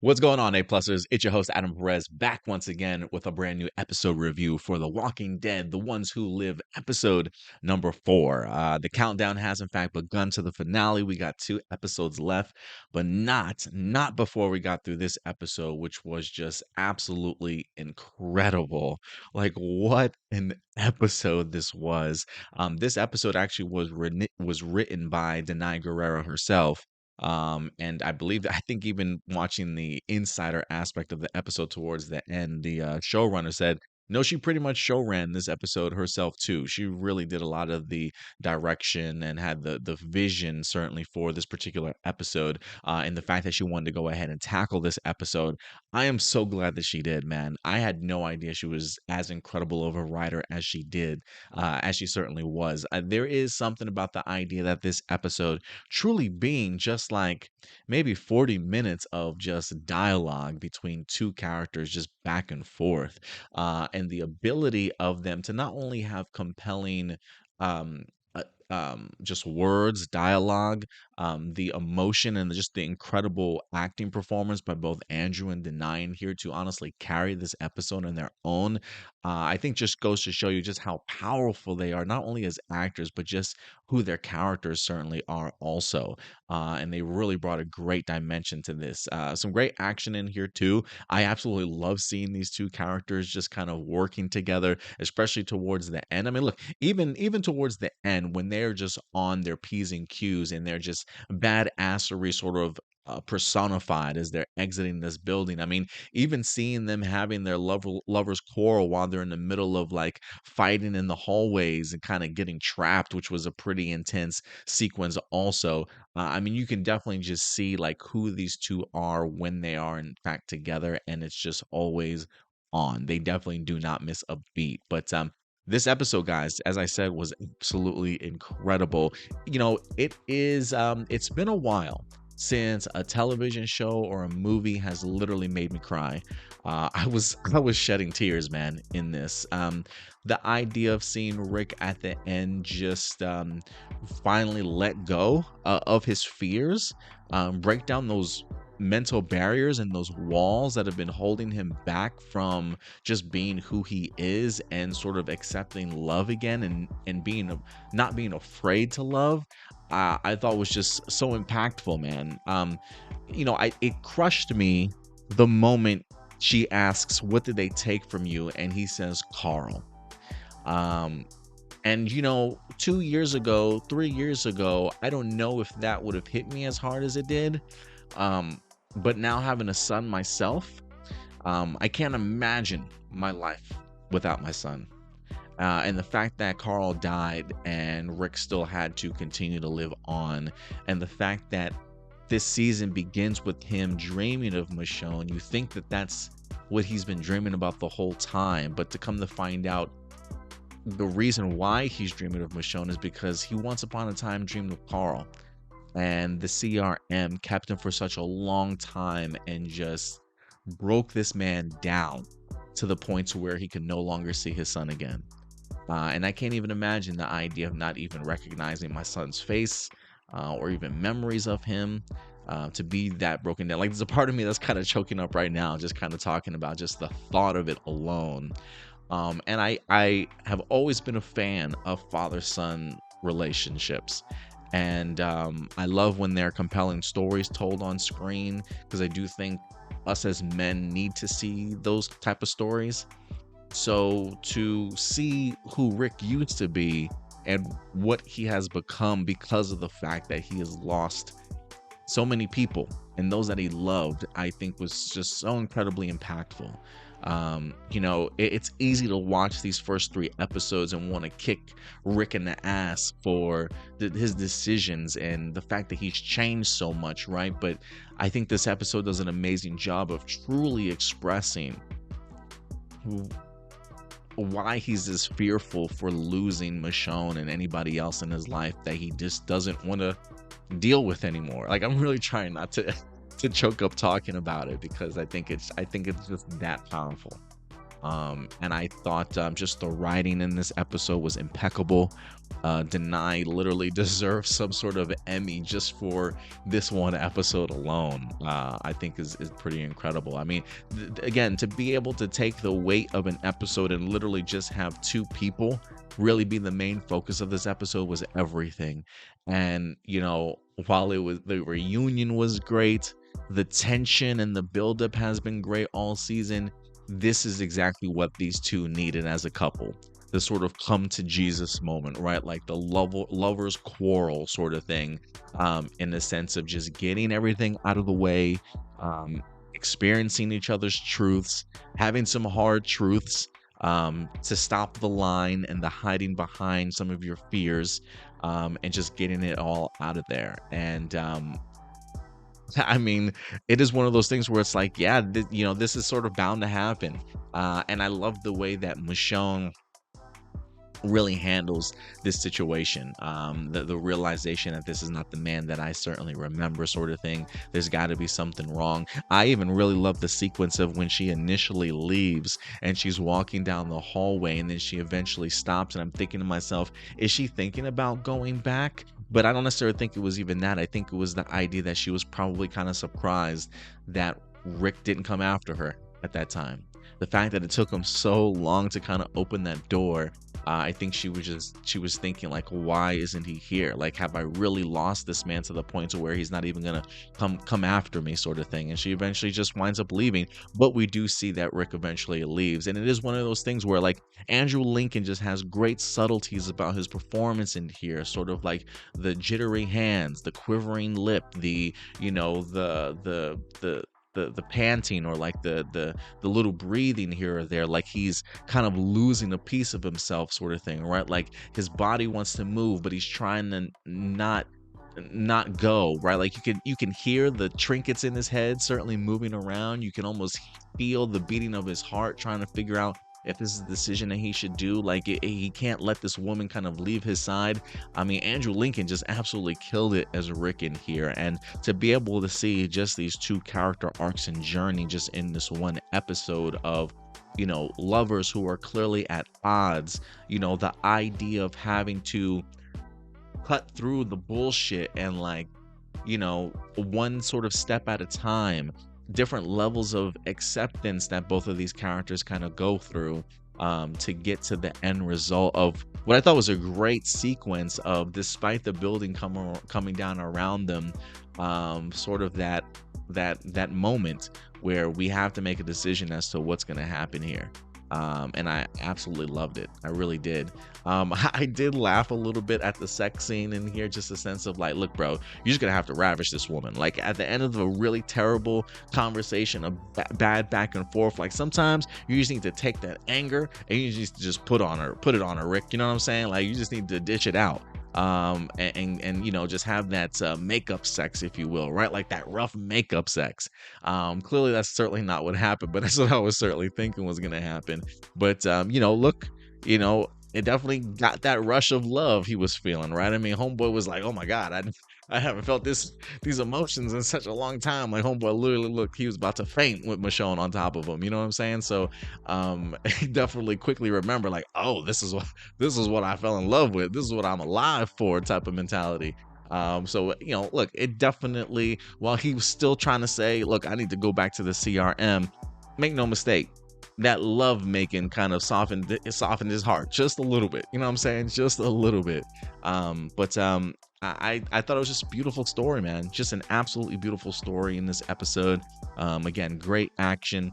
What's going on, A-Plusers? It's your host, Adam Perez, back once again with a brand new episode review for The Walking Dead, The Ones Who Live, episode number 4. The countdown has, in fact, begun to the finale. We got 2 episodes left, but not before we got through this episode, which was just absolutely incredible. Like, what an episode this was. This episode actually was written by Denai Guerrero herself. And I think even watching the insider aspect of the episode towards the end, the showrunner said, no, she pretty much show ran this episode herself too. She really did a lot of the direction and had the vision certainly for this particular episode. And the fact that she wanted to go ahead and tackle this episode, I am so glad that she did, man. I had no idea she was as incredible of a writer as she did, as she certainly was. There is something about the idea that this episode truly being just like maybe 40 minutes of just dialogue between two characters just back and forth, and the ability of them to not only have compelling um just words, dialogue, the emotion, and just the incredible acting performance by both Andrew and Denine here to honestly carry this episode on their own. I think just goes to show you just how powerful they are, not only as actors, but just who their characters certainly are also. And they really brought a great dimension to this. Some great action in here too. I absolutely love seeing these two characters just kind of working together, especially towards the end. I mean, look, even towards the end when they're just on their P's and Q's and they're just badassery sort of personified as they're exiting this building. I mean, even seeing them having their lovers quarrel while they're in the middle of like fighting in the hallways and kind of getting trapped, which was a pretty intense sequence also. I mean, you can definitely just see like who these two are when they are in fact together, and it's just always on. They definitely do not miss a beat. But this episode, guys, as I said, was absolutely incredible. It's been a while since a television show or a movie has literally made me cry. I was shedding tears, man, in this. The idea of seeing Rick at the end just finally let go of his fears, break down those mental barriers and those walls that have been holding him back from just being who he is and sort of accepting love again, and being not being afraid to love. I thought was just so impactful, man. It crushed me the moment she asks, "What did they take from you?" and he says, "Carl." Um, and 2 years ago, 3 years ago, I don't know if that would have hit me as hard as it did. Um, but now having a son myself, I can't imagine my life without my son. And the fact that Carl died and Rick still had to continue to live on, and the fact that this season begins with him dreaming of Michonne, you think that that's what he's been dreaming about the whole time, but to come to find out the reason why he's dreaming of Michonne is because he once upon a time dreamed of Carl, and the CRM kept him for such a long time and just broke this man down to the point to where he could no longer see his son again. And I can't even imagine the idea of not even recognizing my son's face, or even memories of him, to be that broken down. Like, there's a part of me that's kind of choking up right now, just kind of talking about just the thought of it alone. And I have always been a fan of father-son relationships. And I love when there are compelling stories told on screen, because I do think us as men need to see those type of stories. So to see who Rick used to be and what he has become because of the fact that he has lost so many people and those that he loved, I think was just so incredibly impactful. It's easy to watch these first 3 episodes and want to kick Rick in the ass for his decisions and the fact that he's changed so much, right? But I think this episode does an amazing job of truly expressing why he's as fearful for losing Michonne and anybody else in his life that he just doesn't want to deal with anymore. Like, I'm really trying not to choke up talking about it, because I think it's just that powerful. And I thought just the writing in this episode was impeccable. Denai literally deserves some sort of Emmy just for this one episode alone. I think is pretty incredible. I mean, again, to be able to take the weight of an episode and literally just have two people really be the main focus of this episode was everything. And while it was the reunion was great, the tension and the buildup has been great all season. This is exactly what these two needed as a couple. The sort of come to Jesus moment, right? Like the lovers quarrel sort of thing, in the sense of just getting everything out of the way, experiencing each other's truths, having some hard truths, to stop the line and the hiding behind some of your fears, and just getting it all out of there. And I mean, it is one of those things where it's like, yeah, this is sort of bound to happen. And I love the way that Michonne really handles this situation. The realization that this is not the man that I certainly remember, sort of thing. There's got to be something wrong. I even really love the sequence of when she initially leaves and she's walking down the hallway and then she eventually stops. And I'm thinking to myself, is she thinking about going back? But I don't necessarily think it was even that. I think it was the idea that she was probably kind of surprised that Rick didn't come after her at that time. The fact that it took him so long to kind of open that door, I think she was thinking like, why isn't he here? Like, have I really lost this man to the point to where he's not even gonna come after me, sort of thing? And she eventually just winds up leaving. But we do see that Rick eventually leaves, and it is one of those things where like Andrew Lincoln just has great subtleties about his performance in here, sort of like the jittery hands, the quivering lip, the the panting, or like the little breathing here or there, like he's kind of losing a piece of himself, sort of thing, right? Like his body wants to move but he's trying to not go, right? Like you can hear the trinkets in his head certainly moving around. You can almost feel the beating of his heart trying to figure out if this is the decision that he should do. Like he can't let this woman kind of leave his side. I mean, Andrew Lincoln just absolutely killed it as Rick in here. And to be able to see just these two character arcs and journey just in this one episode of lovers who are clearly at odds, the idea of having to cut through the bullshit and like one sort of step at a time, different levels of acceptance that both of these characters kind of go through, to get to the end result of what I thought was a great sequence of, despite the building coming down around them, sort of that moment where we have to make a decision as to what's going to happen here. And I absolutely loved it. I really did. I did laugh a little bit at the sex scene in here, just a sense of like, look, bro, you're just gonna have to ravish this woman. Like at the end of a really terrible conversation, a bad back and forth, like sometimes you just need to take that anger and you just put it on her, Rick. You know what I'm saying? Like you just need to dish it out. And just have that makeup sex, if you will, right? Like that rough makeup sex. Clearly that's certainly not what happened, but that's what I was certainly thinking was gonna happen. But look, it definitely got that rush of love he was feeling, right? I mean, homeboy was like, oh my god, I haven't felt these emotions in such a long time. Like homeboy literally looked, he was about to faint with Michonne on top of him. You know what I'm saying? So he definitely quickly remember like, oh, this is what I fell in love with. This is what I'm alive for, type of mentality. So look, it definitely, while he was still trying to say, look, I need to go back to the CRM, make no mistake, that love making kind of softened his heart just a little bit. You know what I'm saying? Just a little bit. But I thought it was just a beautiful story, man. Just an absolutely beautiful story in this episode. Again, great action.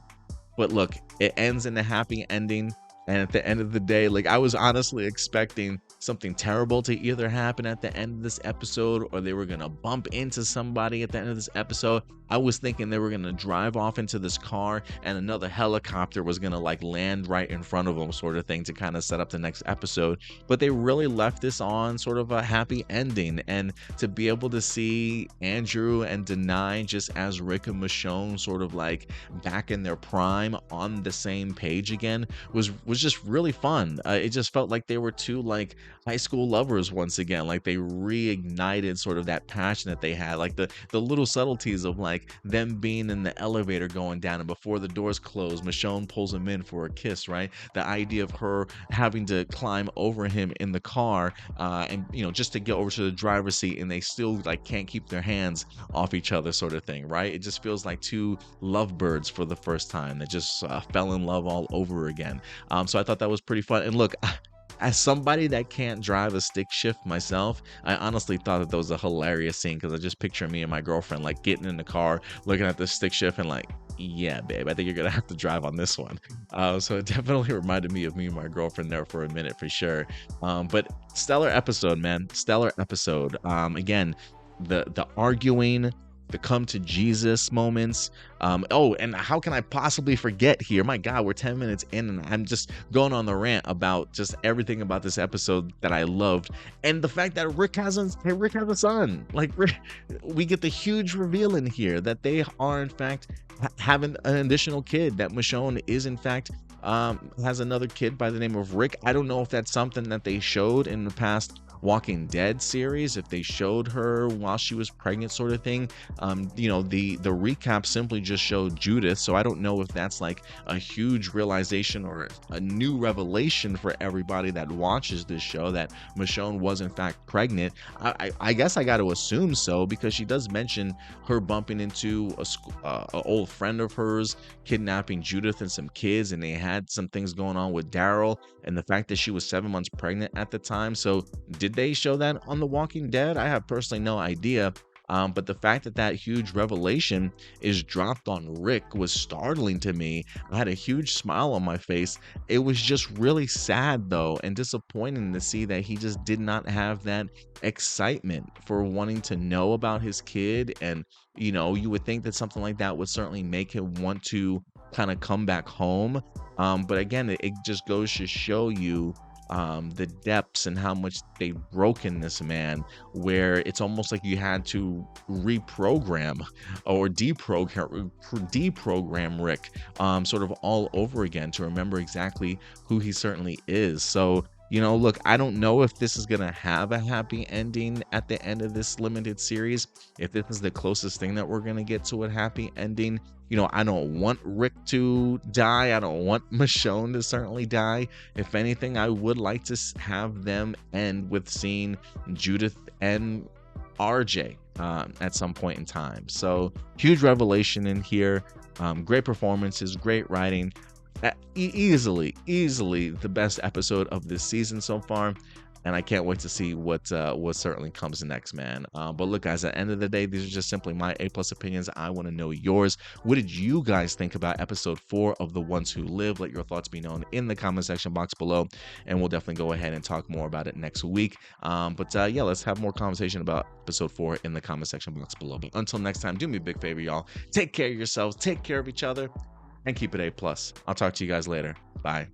But look, it ends in a happy ending. And at the end of the day, like I was honestly expecting something terrible to either happen at the end of this episode, or they were going to bump into somebody at the end of this episode. I was thinking they were going to drive off into this car and another helicopter was going to like land right in front of them, sort of thing, to kind of set up the next episode. But they really left this on sort of a happy ending. And to be able to see Andrew and Denai just as Rick and Michonne sort of like back in their prime on the same page again was was just really fun. It just felt like they were two like high school lovers once again. Like they reignited sort of that passion that they had, like the little subtleties of like them being in the elevator going down, and before the doors close, Michonne pulls him in for a kiss, right? The idea of her having to climb over him in the car, and just to get over to the driver's seat, and they still like can't keep their hands off each other, sort of thing, right? It just feels like two lovebirds for the first time that just fell in love all over again. So I thought that was pretty fun. And look, as somebody that can't drive a stick shift myself, I honestly thought that was a hilarious scene, because I just picture me and my girlfriend like getting in the car, looking at the stick shift, and like, yeah, babe, I think you're gonna have to drive on this one. So it definitely reminded me of me and my girlfriend there for a minute, for sure. But stellar episode, man, stellar episode. Again, the arguing, the come to Jesus moments. Oh, and how can I possibly forget here? My God, we're 10 minutes in, and I'm just going on the rant about just everything about this episode that I loved, and the fact that Rick has a son. Like, we get the huge reveal in here that they are in fact having an additional kid. That Michonne is in fact has another kid by the name of Rick. I don't know if that's something that they showed in the past Walking Dead series, if they showed her while she was pregnant, sort of thing. The recap simply just showed Judith, so I don't know if that's like a huge realization or a new revelation for everybody that watches this show, that Michonne was in fact pregnant. I guess I got to assume so, because she does mention her bumping into a old friend of hers, kidnapping Judith and some kids, and they had some things going on with Daryl, and the fact that she was 7 months pregnant at the time. So did they show that on The Walking Dead? I have personally no idea. But the fact that that huge revelation is dropped on Rick was startling to me. I had a huge smile on my face. It was just really sad, though, and disappointing to see that he just did not have that excitement for wanting to know about his kid. And, you would think that something like that would certainly make him want to kind of come back home. But again, it just goes to show you the depths and how much they've broken this man, where it's almost like you had to reprogram or deprogram Rick, sort of all over again, to remember exactly who he certainly is. So, look, I don't know if this is going to have a happy ending at the end of this limited series, if this is the closest thing that we're going to get to a happy ending. I don't want Rick to die. I don't want Michonne to certainly die. If anything, I would like to have them end with seeing Judith and RJ at some point in time. So, huge revelation in here. Great performances, great writing. Easily the best episode of this season so far, and I can't wait to see what certainly comes next, man. But look, guys, at the end of the day, these are just simply my A+ opinions. I want to know yours. What did you guys think about episode 4 of The Ones Who Live? Let your thoughts be known in the comment section box below, and we'll definitely go ahead and talk more about it next week. But yeah, let's have more conversation about episode 4 in the comment section box below. But until next time, do me a big favor, y'all. Take care of yourselves, take care of each other, and keep it A+. I'll talk to you guys later. Bye.